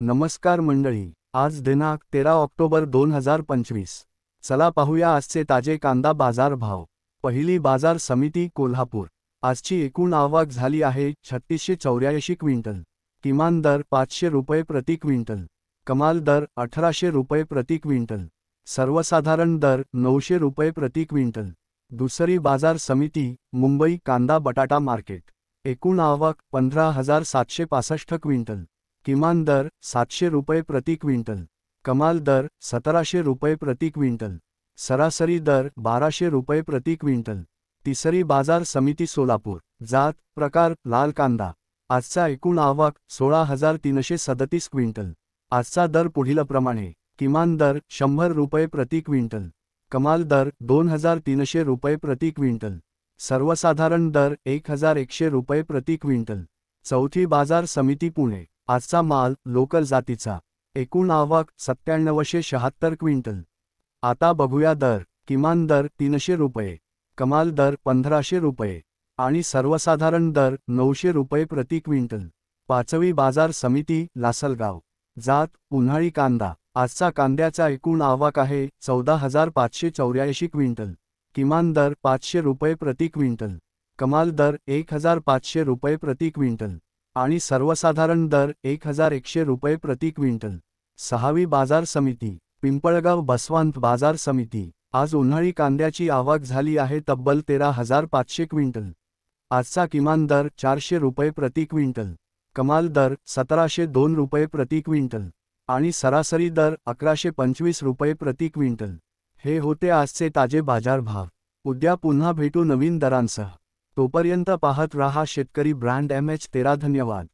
नमस्कार मंडळी, आज दिनांक 13 ऑक्टोबर 2025. चला पाहूया आजचे ताजे कांदा बाजार भाव. पहिली बाजार समिती कोल्हापूर. आजची एकूण आवक झाली आहे 3684 क्विंटल. किमान दर 500 रुपये प्रति क्विंटल. कमाल दर 1800 रुपये प्रति क्विंटल. सर्वसाधारण दर 900 रुपये प्रति क्विंटल. दुसरी बाजार समिती मुंबई कांदा बटाटा मार्केट. एकूण आवक 15,765 क्विंटल. किमान दर 700 रुपये प्रति क्विंटल. कमाल दर 1700 रुपये प्रति क्विंटल. सरासरी दर 1200 रुपये प्रति क्विंटल. तिसरी बाजार समिती सोलापूर. जात प्रकार लाल कांदा. आजचा एकूण आवक 16,337 क्विंटल. आजचा दर पुढीलप्रमाणे. किमान दर 100 रुपये प्रति क्विंटल. कमाल दर 2,300 रुपये प्रति क्विंटल. सर्वसाधारण दर 1,100 रुपये प्रति क्विंटल. चौथी बाजार समिती पुणे. आजचा माल लोकल जातीचा. एकूण आवक 9776 क्विंटल. आता बघूया दर. किमान दर 300 रुपये. कमाल दर 1500 रुपये. आणि सर्वसाधारण दर 900 रुपये प्रति क्विंटल. पाचवी बाजार समिती लासलगाव. जात उन्हाळी कांदा. आजचा कांद्याचा एकूण आवक आहे 14,584 क्विंटल. किमान दर 500 रुपये प्रति क्विंटल. कमाल दर 1,500 रुपये प्रति क्विंटल. आणि सर्वसाधारण दर 1,100 रुपये प्रति क्विंटल. सहावी बाजार समिती पिंपळगाव बसवंत बाजार समिती. आज उन्हाळी कांद्याची आवक झाली आहे तब्बल 13,500 क्विंटल. आजचा किमान दर 400 रुपये प्रति क्विंटल. कमाल दर 1,702 रुपये प्रति क्विंटल. आणि सरासरी दर 1,125 रुपये प्रति क्विंटल. हे होते आजचे ताजे बाजारभाव. उद्या पुन्हा भेटू नवीन दरांसह. तोपर्यंत पाहत रहा शेतकरी ब्रँड MH13. धन्यवाद.